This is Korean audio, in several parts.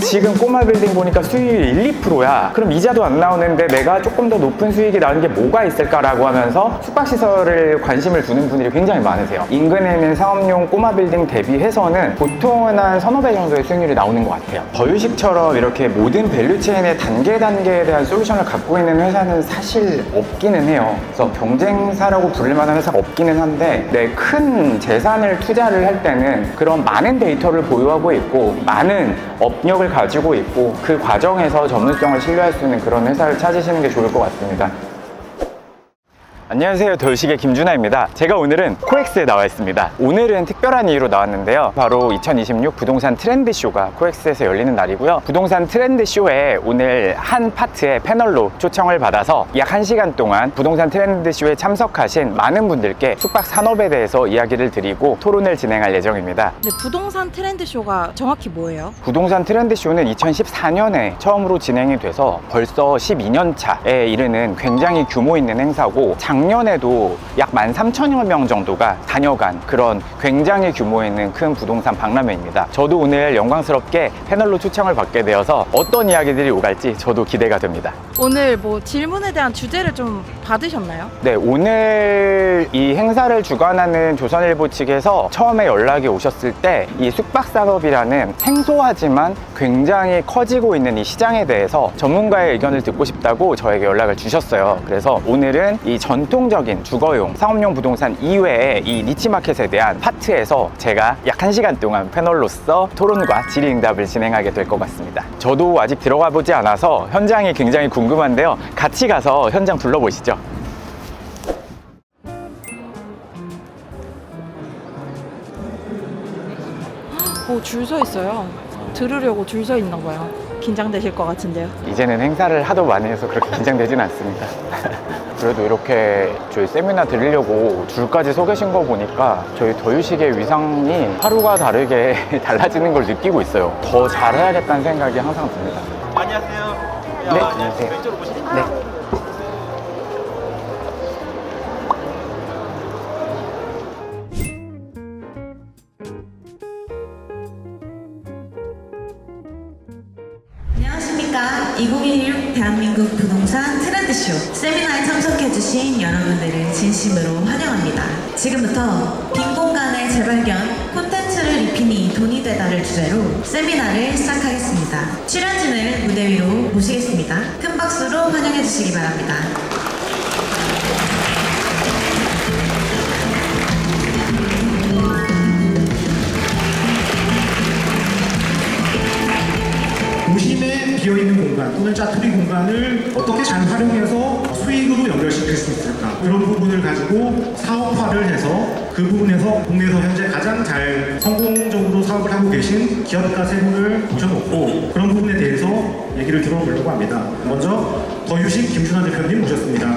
지금 꼬마 빌딩 보니까 수익률이 1~2%야. 그럼 이자도 안 나오는데 내가 조금 더 높은 수익이 나는 게 뭐가 있을까라고 하면서 숙박시설을 관심을 두는 분들이 굉장히 많으세요. 인근에 있는 상업용 꼬마 빌딩 대비해서는 보통은 한 1~2배 정도의 수익률이 나오는 것 같아요. 더유식처럼 이렇게 모든 밸류체인의 단계에 대한 솔루션을 갖고 있는 회사는 사실 없기는 해요. 그래서 경쟁사라고 부를 만한 회사가 없기는 한데 큰 재산을 투자를 할 때는 그런 많은 데이터를 보유하고 있고 많은 업력을 가지고 있고 그 과정에서 전문성을 신뢰할 수 있는 그런 회사를 찾으시는 게 좋을 것 같습니다. 안녕하세요, 더유식의 김준하입니다. 제가 오늘은 코엑스에 나와 있습니다. 오늘은 특별한 이유로 나왔는데요, 바로 2026 부동산 트렌드쇼가 코엑스에서 열리는 날이고요. 부동산 트렌드쇼에 오늘 한 파트의 패널로 초청을 받아서 약 1시간 동안 부동산 트렌드쇼에 참석하신 많은 분들께 숙박 산업에 대해서 이야기를 드리고 토론을 진행할 예정입니다. 네, 부동산 트렌드쇼가 정확히 뭐예요? 부동산 트렌드쇼는 2014년에 처음으로 진행이 돼서 벌써 12년 차에 이르는 굉장히 규모 있는 행사고, 작년에도 약 13,000여 명 정도가 다녀간 그런 굉장히 규모 있는 큰 부동산 박람회입니다. 저도 오늘 영광스럽게 패널로 초청을 받게 되어서 어떤 이야기들이 오갈지 저도 기대가 됩니다. 오늘 뭐 질문에 대한 주제를 좀 받으셨나요? 네, 오늘 이 행사를 주관하는 조선일보 측에서 처음에 연락이 오셨을 때 이 숙박산업이라는 생소하지만 굉장히 커지고 있는 이 시장에 대해서 전문가의 의견을 듣고 싶다고 저에게 연락을 주셨어요. 그래서 오늘은 이 전통적인 주거용 상업용 부동산 이외의 이 니치마켓에 대한 파트에서 제가 약 1시간 동안 패널로서 토론과 질의응답을 진행하게 될 것 같습니다. 저도 아직 들어가 보지 않아서 현장이 굉장히 궁금한데요, 같이 가서 현장 둘러보시죠. 오, 줄 서 있어요. 들으려고 줄 서 있나 봐요. 긴장되실 것 같은데요. 이제는 행사를 하도 많이 해서 그렇게 긴장되진 않습니다. 그래도 이렇게 저희 세미나 들으려고 줄까지 서 계신 거 보니까 저희 더유식의 위상이 하루가 다르게 달라지는 걸 느끼고 있어요. 더 잘해야겠다는 생각이 항상 듭니다. 안녕하세요. 네, 안녕하세요. 이쪽으로 보시죠. 네. 안녕하십니까. 2016 대한민국 부동산 트렌드쇼 세미나에 참석해주신 여러분들을 진심으로 환영합니다. 지금부터 빈 공간의 재발견, 콘텐츠를 입히니 돈이 되다를 주제로 세미나를 시작하겠습니다. 출연진을 무대 위로 모시겠습니다. 큰 박수로 환영해주시기 바랍니다. 도심에 비어있는 공간 또는 짜투리 공간을 어떻게 잘 활용해서 수익으로 연결시킬 수 있을까, 그런 부분을 가지고 사업화를 해서 그 부분에서 국내에서 현재 가장 잘 성공적으로 사업을 하고 계신 기업가 세 분을 모셔놓고 그런 부분에 대해서 얘기를 들어보려고 합니다. 먼저 더유식 김준하 대표님 모셨습니다.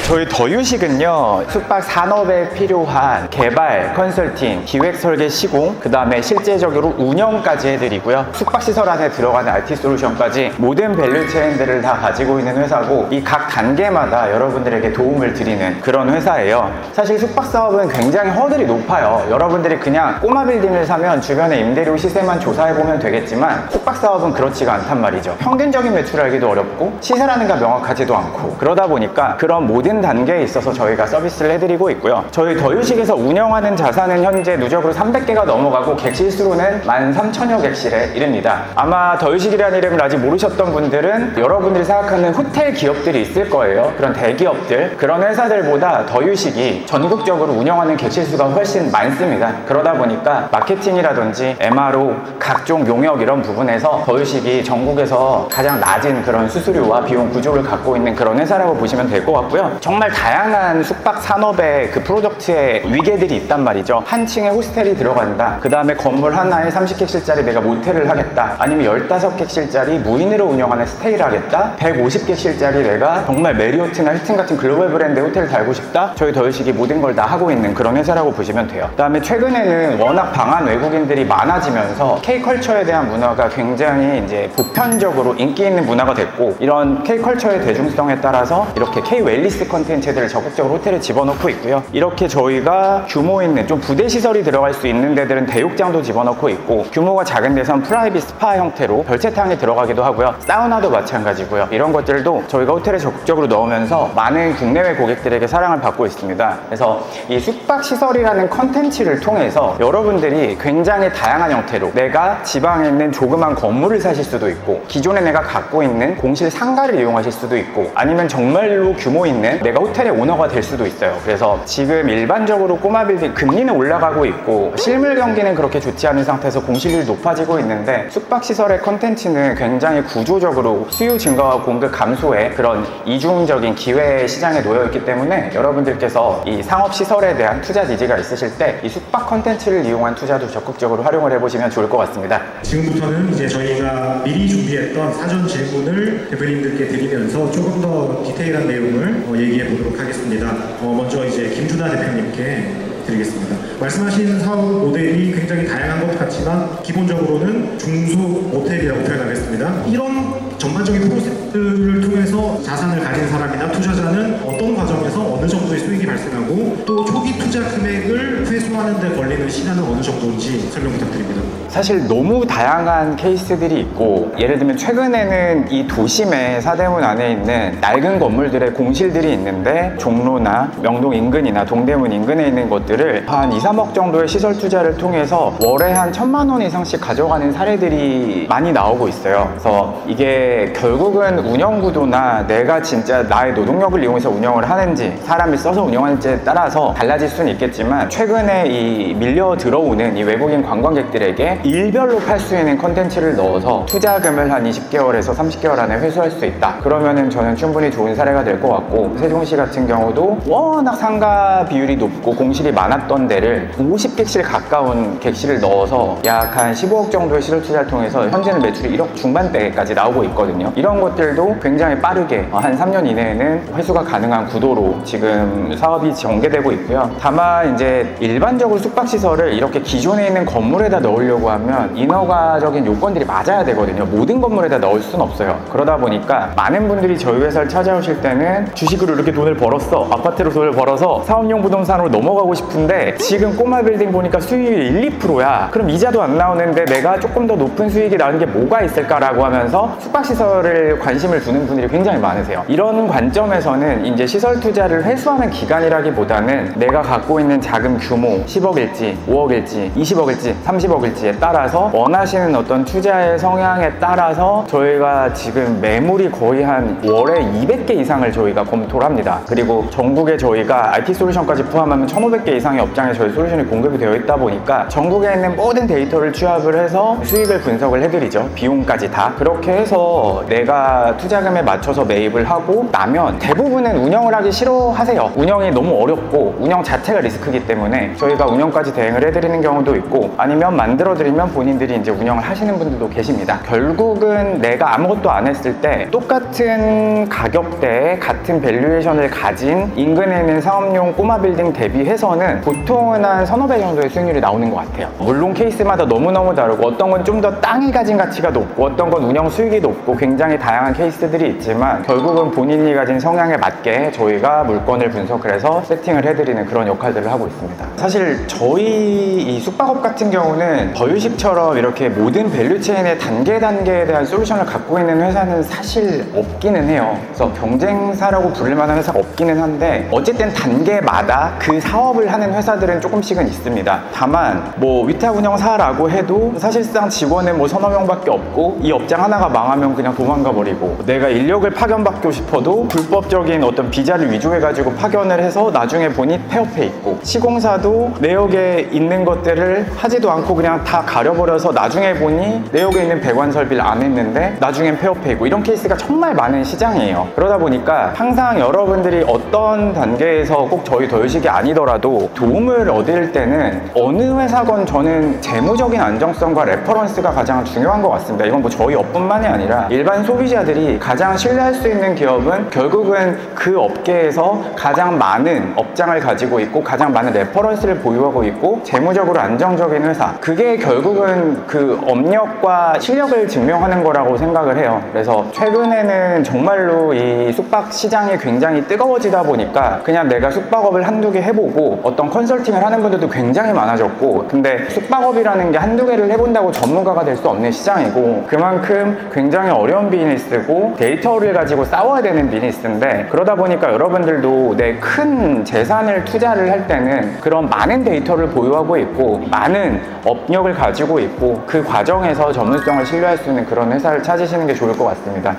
저희 더유식은요, 숙박 산업에 필요한 개발, 컨설팅, 기획, 설계, 시공, 그 다음에 실제적으로 운영까지 해드리고요, 숙박시설 안에 들어가는 IT 솔루션까지 모든 밸류체인들을 다 가지고 있는 회사고, 이 각 단계마다 여러분들에게 도움을 드리는 그런 회사예요. 사실 숙박사업은 굉장히 허들이 높아요. 여러분들이 그냥 꼬마 빌딩을 사면 주변의 임대료 시세만 조사해보면 되겠지만, 숙박사업은 그렇지가 않단 말이죠. 평균적인 매출 알기도 어렵고 시세라는 게 명확하지도 않고, 그러다 보니까 그런 모든 단계에 있어서 저희가 서비스를 해드리고 있고요. 저희 더유식에서 운영하는 자산은 현재 누적으로 300개가 넘어가고 객실 수로는 13,000여 객실에 이릅니다. 아마 더유식이라는 이름을 아직 모르셨던 분들은 여러분들이 생각하는 호텔 기업들이 있을 거예요. 그런 대기업들, 그런 회사들보다 더유식이 전국적으로 운영하는 객실 수가 훨씬 많습니다. 그러다 보니까 마케팅이라든지 MRO, 각종 용역 이런 부분에서 더유식이 전국에서 가장 낮은 그런 수수료와 비용 구조를 갖고 있는 그런 회사라고 보시면 될 것 같고요. 정말 다양한 숙박 산업의 그 프로덕트의 위계들이 있단 말이죠. 한 층에 호스텔이 들어간다, 그 다음에 건물 하나에 30객실짜리 내가 모텔을 하겠다, 아니면 15객실짜리 무인으로 운영하는 스테이를 하겠다, 150객실짜리 내가 정말 메리어트나 힐튼 같은 글로벌 브랜드 호텔을 달고 싶다, 저희 더유식이 모든 걸 다 하고 있는 그런 회사라고 보시면 돼요. 그 다음에 최근에는 워낙 방한 외국인들이 많아지면서 K컬처에 대한 문화가 굉장히 이제 보편적으로 인기 있는 문화가 됐고, 이런 K컬처의 대중성에 따라서 이렇게 K 웰리스 컨텐츠들을 적극적으로 호텔에 집어넣고 있고요. 이렇게 저희가 규모 있는 좀 부대 시설이 들어갈 수 있는 데들은 대욕장도 집어넣고 있고, 규모가 작은 데선 프라이빗 스파 형태로 별채탕이 들어가기도 하고요. 사우나도 마찬가지고요. 이런 것들도 저희가 호텔에 적극적으로 넣으면서 많은 국내외 고객들에게 사랑을 받고 있습니다. 그래서 이 숙박시설이라는 컨텐츠를 통해서 여러분들이 굉장히 다양한 형태로 내가 지방에 있는 조그만 건물을 사실 수도 있고, 기존에 내가 갖고 있는 공실 상가를 이용하실 수도 있고, 아니면 정말로 규모 있는 내가 호텔의 오너가 될 수도 있어요. 그래서 지금 일반적으로 꼬마 빌딩 금리는 올라가고 있고 실물 경기는 그렇게 좋지 않은 상태에서 공실률이 높아지고 있는데, 숙박시설의 컨텐츠는 굉장히 구조적으로 수요 증가와 공급 감소의 그런 이중적인 기회 시장에 놓여 있기 때문에 여러분들께서 이 상업시설에 대한 투자 니즈가 있으실 때 이 숙박 컨텐츠를 이용한 투자도 적극적으로 활용을 해보시면 좋을 것 같습니다. 지금부터는 이제 저희가 미리 준비했던 사전 질문을 대표님들께 드리면서 조금 더 디테일한 내용을 얘기해 보도록 하겠습니다. 먼저 이제 김준하 대표님께 드리겠습니다. 말씀하신 사업 모델이 굉장히 다양한 것 같지만 기본적으로는 중소 모텔이라고 표현하겠습니다. 이런 전반적인 프로세스를 통해서 자산을 가진 사람이나 투자자는 어떤 과정에서 어느 정도의 수익이 발생하고, 또 초기 투자 금액을 회수하는 데 걸리는 시간은 어느 정도인지 설명 부탁드립니다. 사실 너무 다양한 케이스들이 있고, 예를 들면 최근에는 이 도심의 사대문 안에 있는 낡은 건물들의 공실들이 있는데, 종로나 명동 인근이나 동대문 인근에 있는 것들을 한 2, 3억 정도의 시설 투자를 통해서 월에 한 1,000만 원 이상씩 가져가는 사례들이 많이 나오고 있어요. 그래서 이게 결국은 운영 구도나 내가 진짜 나의 노동력을 이용해서 운영을 하는지 사람을 써서 운영하는지에 따라서 달라질 수는 있겠지만, 최근에 이 밀려 들어오는 이 외국인 관광객들에게 일별로 팔 수 있는 컨텐츠를 넣어서 투자금을 한 20개월에서 30개월 안에 회수할 수 있다. 그러면은 저는 충분히 좋은 사례가 될 것 같고, 세종시 같은 경우도 워낙 상가 비율이 높고 공실이 많았던 데를 50객실 가까운 객실을 넣어서 약 한 15억 정도의 시설 투자를 통해서 현재는 매출이 1억 중반대까지 나오고 있거든요. 이런 것들도 굉장히 빠르게 한 3년 이내에는 회수가 가능한 구도로 지금 사업이 전개되고 있고요. 다만 이제 일반적으로 숙박시설을 이렇게 기존에 있는 건물에다 넣으려고 하면 인허가적인 요건들이 맞아야 되거든요. 모든 건물에다 넣을 수는 없어요. 그러다 보니까 많은 분들이 저희 회사를 찾아오실 때는 주식으로 이렇게 돈을 벌었어, 아파트로 돈을 벌어서 사업용 부동산으로 넘어가고 싶은데 지금 꼬마 빌딩 보니까 수익률이 1-2%야. 그럼 이자도 안 나오는데 내가 조금 더 높은 수익이 나는 게 뭐가 있을까라고 하면서 숙박시설을 관심을 두는 분들이 굉장히 많으세요. 이런 관점에서는 이제 시설 투자를 회수하는 기간이라기보다는 내가 갖고 있는 자금 규모 10억일지 5억일지 20억일지 30억일지에 따라서 원하시는 어떤 투자의 성향에 따라서 저희가 지금 매물이 거의 한 월에 200개 이상을 저희가 검토를 합니다. 그리고 전국에 저희가 IT 솔루션까지 포함하면 1,500개 이상의 업장에 저희 솔루션이 공급이 되어 있다 보니까 전국에 있는 모든 데이터를 취합을 해서 수익을 분석을 해드리죠. 비용까지 다. 그렇게 해서 내가 투자금에 맞춰서 매입을 하고 나면 대부분은 운영을 하기 싫어하세요. 운영이 너무 어렵고 운영 자체가 리스크이기 때문에 저희가 운영까지 대행을 해드리는 경우도 있고, 아니면 만들어드리면 본인들이 이제 운영을 하시는 분들도 계십니다. 결국은 내가 아무것도 안 했을 때 똑같은 가격대에 같은 밸류에이션을 가진 인근에 있는 상업용 꼬마 빌딩 대비해서는 보통은 한 1,5배 정도의 수익률이 나오는 것 같아요. 물론 케이스마다 너무너무 다르고, 어떤 건 좀 더 땅이 가진 가치가 높고 어떤 건 운영 수익이 높고 굉장히 다양한 케이스들이 있지만, 결국은 본인이 가진 성향에 맞게 저희가 물건을 분석을 해서 세팅을 해드리는 그런 역할들을 하고 있습니다. 사실 저희 이 숙박업 같은 경우는 더유식처럼 이렇게 모든 밸류체인의 단계에 대한 솔루션을 갖고 있는 회사는 사실 없기는 해요. 그래서 경쟁사라고 부를 만한 회사가 없기는 한데, 어쨌든 단계마다 그 사업을 하는 회사들은 조금씩은 있습니다. 다만 뭐 위탁 운영사라고 해도 사실상 직원은 뭐 3-4 명밖에 없고, 이 업장 하나가 망하면 그냥 도망가 버리고, 내가 인력을 파견받고 싶어도 불법적인 어떤 비자를 위조해가지고 파견을 해서 나중에 보니 폐업해 있고, 시공사도 내역에 있는 것들을 하지도 않고 그냥 다 가려버려서 나중에 보니 내역에 있는 배관 설비를 안 했는데 나중엔 폐업해 있고, 이런 케이스가 정말 많은 시장이에요. 그러다 보니까 항상 여러분들이 어떤 단계에서 꼭 저희 더유식이 아니더라도 도움을 얻을 때는 어느 회사건 저는 재무적인 안정성과 레퍼런스가 가장 중요한 것 같습니다. 이건 뭐 저희 업뿐만이 아니라 아니라 일반 소비자들이 가장 신뢰할 수 있는 기업은 결국은 그 업계에서 가장 많은 업장을 가지고 있고 가장 많은 레퍼런스를 보유하고 있고 재무적으로 안정적인 회사, 그게 결국은 그 업력과 실력을 증명하는 거라고 생각을 해요. 그래서 최근에는 정말로 이 숙박 시장이 굉장히 뜨거워지다 보니까 그냥 내가 숙박업을 한두 개 해보고 어떤 컨설팅을 하는 분들도 굉장히 많아졌고, 근데 숙박업이라는 게 한두 개를 해본다고 전문가가 될 수 없는 시장이고 그만큼 굉장히 어려운 비즈니스고 데이터를 가지고 싸워야 되는 비즈니스인데, 그러다 보니까 여러분들도 내 큰 재산을 투자를 할 때는 그런 많은 데이터를 보유하고 있고 많은 업력을 가지고 있고 그 과정에서 전문성을 신뢰할 수 있는 그런 회사를 찾으시는 게 좋을 것 같습니다.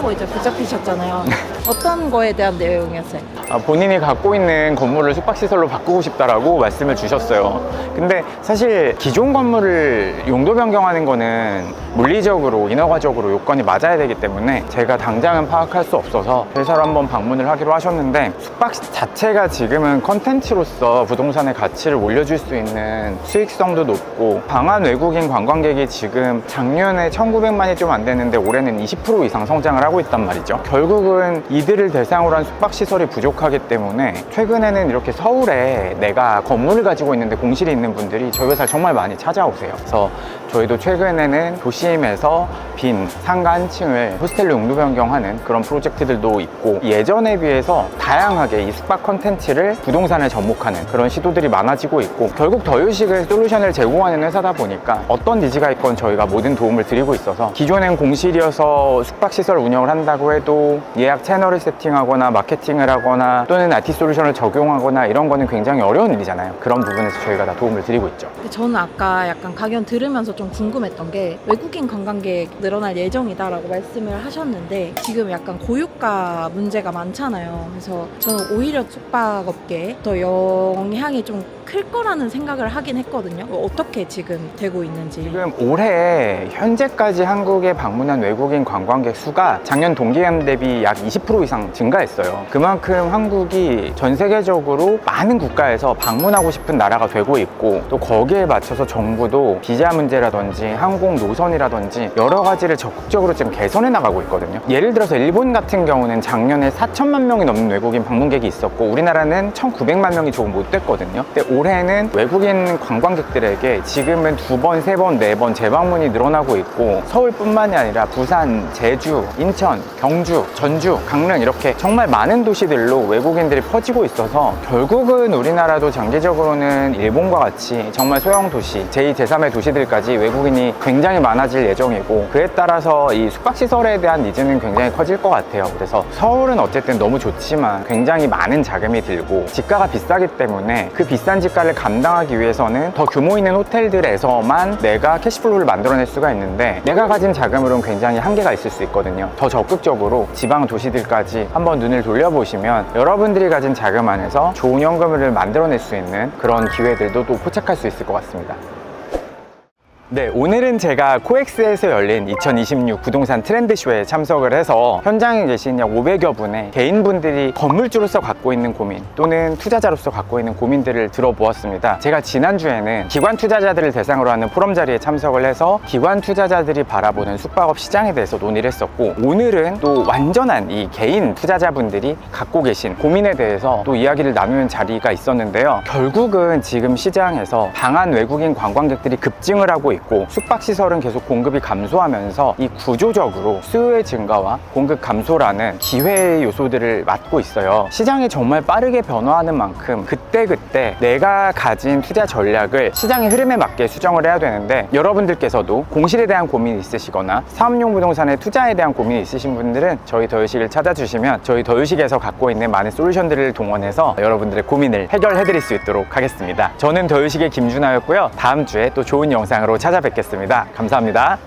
끝나고 이제 붙잡히셨잖아요. 어떤 거에 대한 내용이었어요? 본인이 갖고 있는 건물을 숙박시설로 바꾸고 싶다라고 말씀을 주셨어요. 근데 사실 기존 건물을 용도 변경하는 거는 물리적으로 인허가적으로 요건이 맞아야 되기 때문에 제가 당장은 파악할 수 없어서 회사로 한번 방문을 하기로 하셨는데, 숙박 자체가 지금은 컨텐츠로서 부동산의 가치를 올려줄 수 있는 수익성도 높고, 방한 외국인 관광객이 지금 작년에 1900만이 좀 안 됐는데 올해는 20% 이상 성장을 하고 있단 말이죠. 결국은 이들을 대상으로 한 숙박시설이 부족하기 때문에 최근에는 이렇게 서울에 내가 건물을 가지고 있는데 공실이 있는 분들이 저희 회사를 정말 많이 찾아오세요. 그래서 저희도 최근에는 도심에서 빈 상가 한 층을 호스텔로 용도 변경하는 그런 프로젝트들도 있고, 예전에 비해서 다양하게 이 숙박 컨텐츠를 부동산을 접목하는 그런 시도들이 많아지고 있고, 결국 더유식을 솔루션을 제공하는 회사다 보니까 어떤 니즈가 있건 저희가 모든 도움을 드리고 있어서, 기존엔 공실이어서 숙박시설 운영을 한다고 해도 예약 채널을 세팅하거나 마케팅을 하거나 또는 IT 솔루션을 적용하거나 이런 거는 굉장히 어려운 일이잖아요. 그런 부분에서 저희가 다 도움을 드리고 있죠. 저는 아까 약간 강연 들으면서 좀 궁금했던 게, 외국인 관광객 늘어날 예정이다라고 말씀을 하셨는데 지금 약간 고유가 문제가 많잖아요. 그래서 저는 오히려 숙박업계에 더 영향이 좀 클 거라는 생각을 하긴 했거든요. 어떻게 지금 되고 있는지. 지금 올해 현재까지 한국에 방문한 외국인 관광객 수가 작년 동기간 대비 약 20% 이상 증가했어요. 그만큼 한국이 전 세계적으로 많은 국가에서 방문하고 싶은 나라가 되고 있고, 또 거기에 맞춰서 정부도 비자 문제라든지 항공 노선이라든지 여러 가지를 적극적으로 지금 개선해 나가고 있거든요. 예를 들어서 일본 같은 경우는 작년에 4천만 명이 넘는 외국인 방문객이 있었고 우리나라는 1,900만 명이 조금 못 됐거든요. 근데 올해는 외국인 관광객들에게 지금은 2번, 3번, 4번 재방문이 늘어나고 있고, 서울뿐만이 아니라 부산, 제주, 인천, 경주, 전주, 강릉 이렇게 정말 많은 도시들로 외국인들이 퍼지고 있어서 결국은 우리나라도 장기적으로는 일본과 같이 정말 소형 도시, 제2, 제3의 도시들까지 외국인이 굉장히 많아질 예정이고, 그에 따라서 이 숙박시설에 대한 니즈는 굉장히 커질 것 같아요. 그래서 서울은 어쨌든 너무 좋지만 굉장히 많은 자금이 들고 집가가 비싸기 때문에 그 비싼 집가를 감당하기 위해서는 더 규모 있는 호텔들에서만 내가 캐시플로우를 만들어낼 수가 있는데, 내가 가진 자금으로는 굉장히 한계가 있을 수 있거든요. 더 적극적으로 지방 도시들까지 한번 눈을 돌려보시면 여러분들이 가진 자금 안에서 좋은 현금을 만들어낼 수 있는 그런 기회들도 또 포착할 수 있을 것 같습니다. 네, 오늘은 제가 코엑스에서 열린 2026 부동산 트렌드쇼에 참석을 해서 현장에 계신 약 500여 분의 개인분들이 건물주로서 갖고 있는 고민 또는 투자자로서 갖고 있는 고민들을 들어보았습니다. 제가 지난주에는 기관 투자자들을 대상으로 하는 포럼 자리에 참석을 해서 기관 투자자들이 바라보는 숙박업 시장에 대해서 논의를 했었고, 오늘은 또 완전한 이 개인 투자자분들이 갖고 계신 고민에 대해서 또 이야기를 나누는 자리가 있었는데요. 결국은 지금 시장에서 방한 외국인 관광객들이 급증을 하고 있고 숙박시설은 계속 공급이 감소하면서 이 구조적으로 수요의 증가와 공급 감소라는 기회의 요소들을 맡고 있어요. 시장이 정말 빠르게 변화하는 만큼 그때그때 내가 가진 투자 전략을 시장의 흐름에 맞게 수정을 해야 되는데, 여러분들께서도 공실에 대한 고민이 있으시거나 사업용 부동산의 투자에 대한 고민이 있으신 분들은 저희 더유식을 찾아주시면 저희 더유식에서 갖고 있는 많은 솔루션들을 동원해서 여러분들의 고민을 해결해 드릴 수 있도록 하겠습니다. 저는 더유식의 김준하였고요. 다음 주에 또 좋은 영상으로 찾아뵙겠습니다. 감사합니다.